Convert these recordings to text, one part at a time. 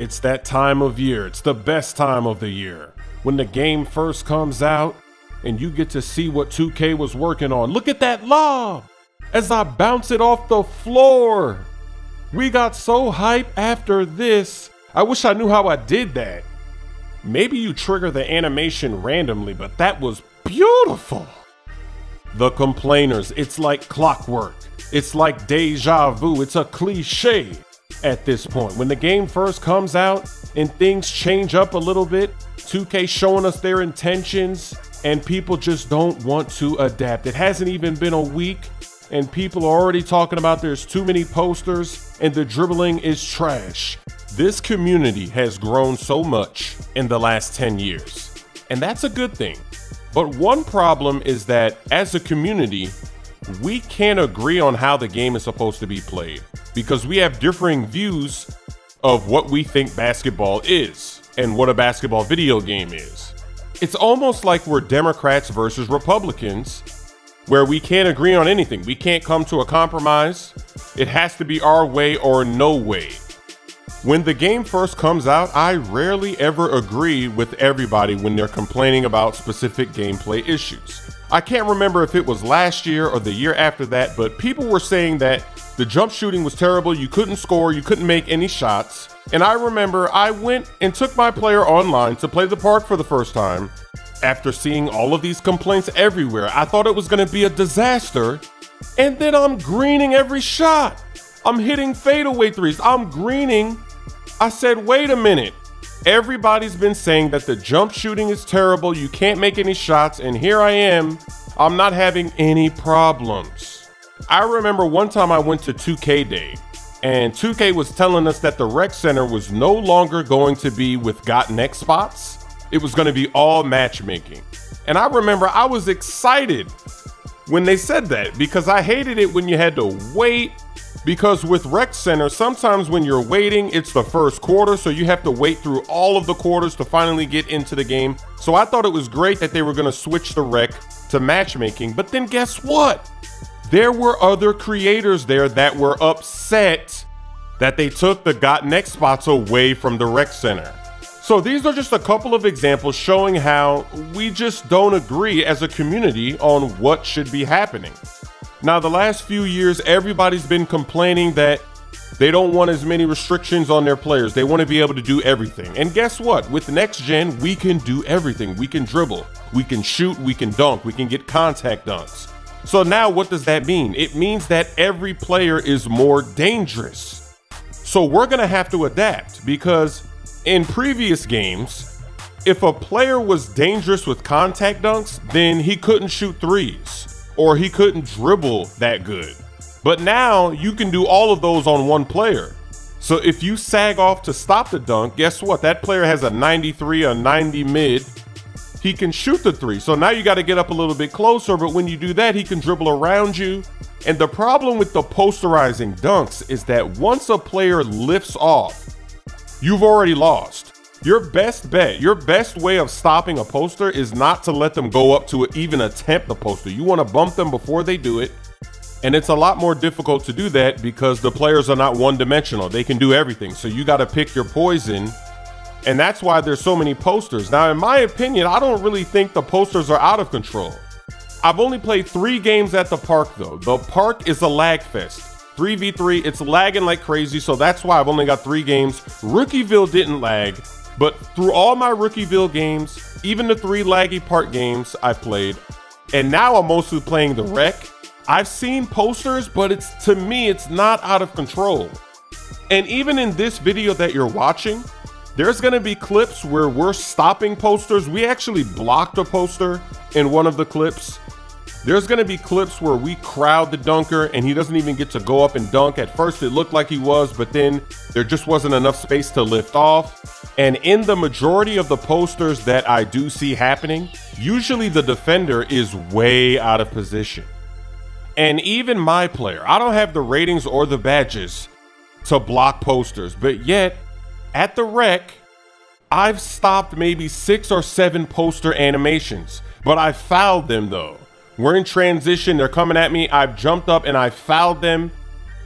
It's that time of year. It's the best time of the year. When the game first comes out and you get to see what 2K was working on. Look at that lob as I bounce it off the floor. We got so hyped after this. I wish I knew how I did that. Maybe you trigger the animation randomly, but that was beautiful. The complainers, it's like clockwork. It's like deja vu. It's a cliche at this point. When the game first comes out and things change up a little bit, 2K showing us their intentions and people just don't want to adapt. It hasn't even been a week and people are already talking about there's too many posters and the dribbling is trash. This community has grown so much in the last 10 years, and that's a good thing. But one problem is that as a community, we can't agree on how the game is supposed to be played because we have differing views of what we think basketball is and what a basketball video game is. It's almost like we're Democrats versus Republicans, where we can't agree on anything. We can't come to a compromise. It has to be our way or no way. When the game first comes out, I rarely ever agree with everybody when they're complaining about specific gameplay issues. I can't remember if it was last year or the year after that, but people were saying that the jump shooting was terrible, you couldn't score, you couldn't make any shots. And I remember I went and took my player online to play the park for the first time. After seeing all of these complaints everywhere, I thought it was gonna be a disaster. And then I'm greening every shot. I'm hitting fadeaway threes, I'm greening. I said, wait a minute. Everybody's been saying that the jump shooting is terrible, you can't make any shots, and here I am, I'm not having any problems. I remember one time I went to 2K Day, and 2K was telling us that the rec center was no longer going to be with got next spots. It was gonna be all matchmaking. And I remember I was excited when they said that because I hated it when you had to wait. Because with Rec Center, sometimes when you're waiting, it's the first quarter, so you have to wait through all of the quarters to finally get into the game. So I thought it was great that they were gonna switch the rec to matchmaking, but then guess what? There were other creators there that were upset that they took the got next spots away from the Rec Center. So these are just a couple of examples showing how we just don't agree as a community on what should be happening. Now, the last few years, everybody's been complaining that they don't want as many restrictions on their players. They want to be able to do everything. And guess what? With next gen, we can do everything. We can dribble, we can shoot, we can dunk, we can get contact dunks. So now what does that mean? It means that every player is more dangerous. So we're going to have to adapt because in previous games, if a player was dangerous with contact dunks, then he couldn't shoot threes. Or he couldn't dribble that good. But now you can do all of those on one player. So if you sag off to stop the dunk, guess what? That player has a 93, a 90 mid. He can shoot the three. So now you got to get up a little bit closer, but when you do that, he can dribble around you. And the problem with the posterizing dunks is that once a player lifts off, you've already lost. Your best bet, your best way of stopping a poster is not to let them go up to even attempt the poster. You want to bump them before they do it. And it's a lot more difficult to do that because the players are not one-dimensional. They can do everything. So you got to pick your poison. And that's why there's so many posters. Now, in my opinion, I don't really think the posters are out of control. I've only played 3 games at the park though. The park is a lag fest. 3v3, it's lagging like crazy. So that's why I've only got 3 games. Rookieville didn't lag. But through all my Rookieville games, even the 3 laggy park games I've played, and now I'm mostly playing the rec, I've seen posters, but to me, it's not out of control. And even in this video that you're watching, there's gonna be clips where we're stopping posters. We actually blocked a poster in one of the clips. There's gonna be clips where we crowd the dunker and he doesn't even get to go up and dunk. At first it looked like he was, but then there just wasn't enough space to lift off. And in the majority of the posters that I do see happening, usually the defender is way out of position. And even my player, I don't have the ratings or the badges to block posters, but yet at the rec, I've stopped maybe 6 or 7 poster animations, but I fouled them though. We're in transition, they're coming at me, I've jumped up and I fouled them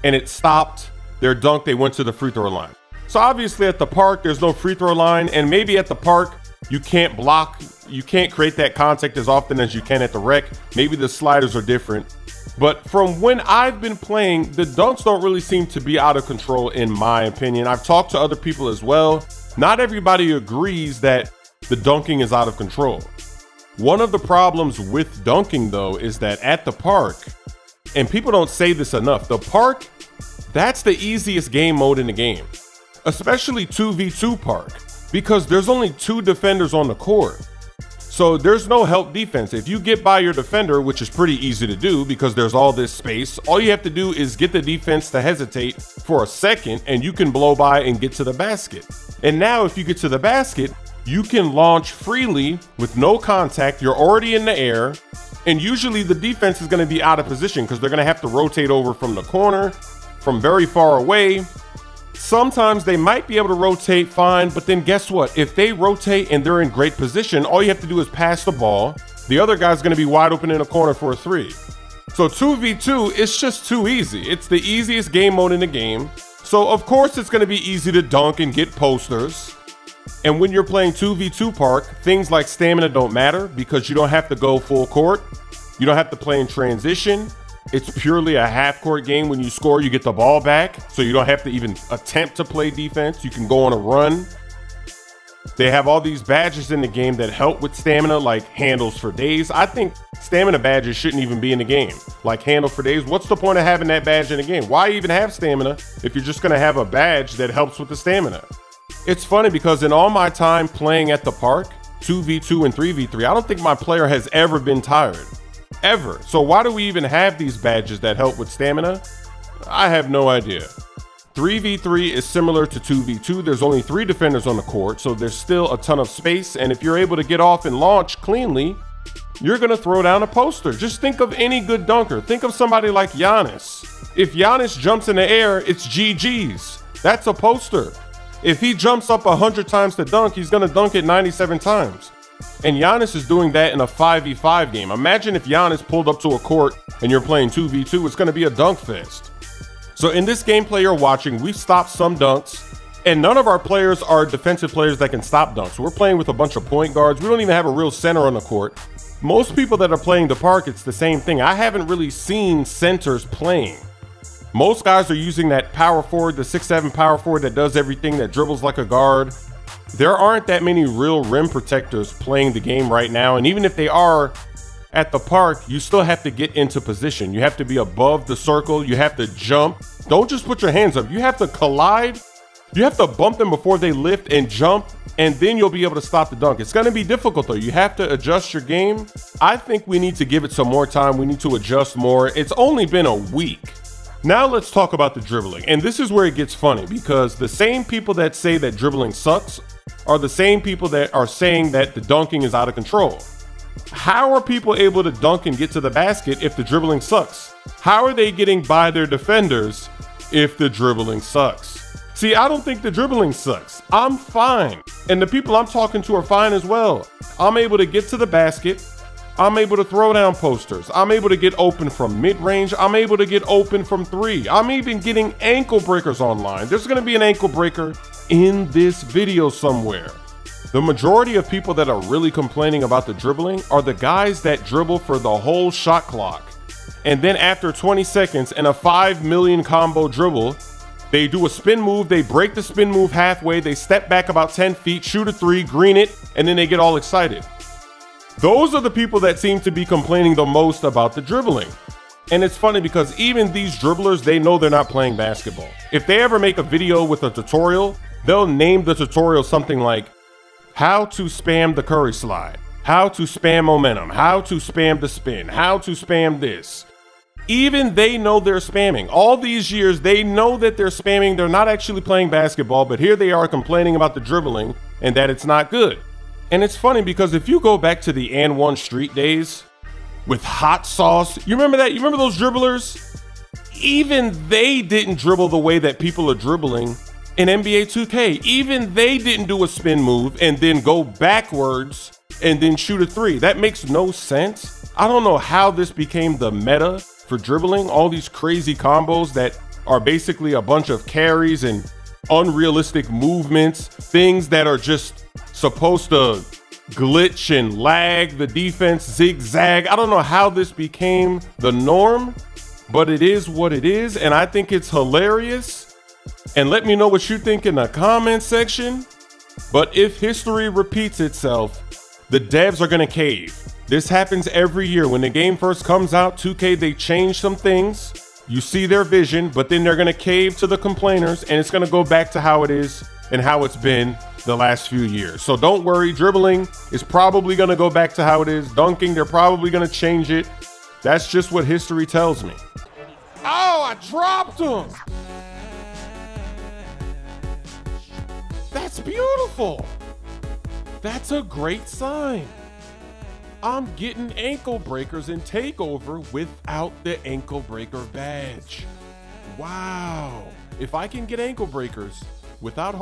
and it stopped their dunk, they went to the free throw line. So obviously at the park, there's no free throw line, and maybe at the park, you can't block, you can't create that contact as often as you can at the rec. Maybe the sliders are different. But from when I've been playing, the dunks don't really seem to be out of control in my opinion. I've talked to other people as well. Not everybody agrees that the dunking is out of control. One of the problems with dunking though is that at the park, and people don't say this enough, the park, that's the easiest game mode in the game. Especially 2v2 park, because there's only 2 defenders on the court. So there's no help defense. If you get by your defender, which is pretty easy to do because there's all this space, all you have to do is get the defense to hesitate for a second and you can blow by and get to the basket. And now if you get to the basket, you can launch freely with no contact. You're already in the air. And usually the defense is going to be out of position because they're going to have to rotate over from the corner, from very far away. Sometimes they might be able to rotate fine, but then guess what? If they rotate and they're in great position, all you have to do is pass the ball. The other guy's gonna be wide open in a corner for a 3. So 2v2, it's just too easy. It's the easiest game mode in the game. So of course it's gonna be easy to dunk and get posters. And when you're playing 2v2 park, things like stamina don't matter because you don't have to go full court. You don't have to play in transition. It's purely a half-court game. When you score, you get the ball back, so you don't have to even attempt to play defense. You can go on a run. They have all these badges in the game that help with stamina, like handles for days. I think stamina badges shouldn't even be in the game, like handle for days. What's the point of having that badge in the game? Why even have stamina if you're just gonna have a badge that helps with the stamina? It's funny because in all my time playing at the park, 2v2 and 3v3, I don't think my player has ever been tired. Ever. So why do we even have these badges that help with stamina? I have no idea. 3v3 is similar to 2v2. There's only 3 defenders on the court, so there's still a ton of space. And if you're able to get off and launch cleanly, you're gonna throw down a poster. Just think of any good dunker. Think of somebody like Giannis. If Giannis jumps in the air, it's GG's. That's a poster. If he jumps up 100 times to dunk, he's gonna dunk it 97 times. And Giannis is doing that in a 5v5 game. Imagine if Giannis pulled up to a court and you're playing 2v2, it's gonna be a dunk fest. So in this gameplay you're watching, we've stopped some dunks, and none of our players are defensive players that can stop dunks. We're playing with a bunch of point guards. We don't even have a real center on the court. Most people that are playing the park, it's the same thing. I haven't really seen centers playing. Most guys are using that power forward, the 6'7" power forward that does everything, that dribbles like a guard. There aren't that many real rim protectors playing the game right now, and even if they are at the park, you still have to get into position. You have to be above the circle, you have to jump. Don't just put your hands up, you have to collide. You have to bump them before they lift and jump, and then you'll be able to stop the dunk. It's gonna be difficult though. You have to adjust your game. I think we need to give it some more time. We need to adjust more. It's only been a week. Now let's talk about the dribbling. And this is where it gets funny because the same people that say that dribbling sucks are the same people that are saying that the dunking is out of control. How are people able to dunk and get to the basket if the dribbling sucks? How are they getting by their defenders if the dribbling sucks? See, I don't think the dribbling sucks. I'm fine. And the people I'm talking to are fine as well. I'm able to get to the basket. I'm able to throw down posters. I'm able to get open from mid-range. I'm able to get open from 3. I'm even getting ankle breakers online. There's gonna be an ankle breaker in this video somewhere. The majority of people that are really complaining about the dribbling are the guys that dribble for the whole shot clock. And then after 20 seconds and a 5 million combo dribble, they do a spin move, they break the spin move halfway, they step back about 10 feet, shoot a 3, green it, and then they get all excited. Those are the people that seem to be complaining the most about the dribbling. And it's funny because even these dribblers, they know they're not playing basketball. If they ever make a video with a tutorial, they'll name the tutorial something like how to spam the curry slide, how to spam momentum, how to spam the spin, how to spam this. Even they know they're spamming. All these years, they know that they're spamming. They're not actually playing basketball, but here they are complaining about the dribbling and that it's not good. And it's funny because if you go back to the and 1 street days with hot sauce, you remember that? You remember those dribblers? Even they didn't dribble the way that people are dribbling in NBA 2K. Even they didn't do a spin move and then go backwards and then shoot a 3. That makes no sense. I don't know how this became the meta for dribbling. All these crazy combos that are basically a bunch of carries and unrealistic movements, things that are just supposed to glitch and lag the defense, zigzag. I don't know how this became the norm, but it is what it is, and I think it's hilarious. And let me know what you think in the comment section. But if history repeats itself, the devs are gonna cave. This happens every year. When the game first comes out, 2K, they change some things. You see their vision, but then they're gonna cave to the complainers, and it's gonna go back to how it is and how it's been the last few years. So don't worry, dribbling is probably gonna go back to how it is. Dunking, they're probably gonna change it. That's just what history tells me. Oh, I dropped him. That's beautiful. That's a great sign. I'm getting ankle breakers in TakeOver without the ankle breaker badge. Wow. If I can get ankle breakers without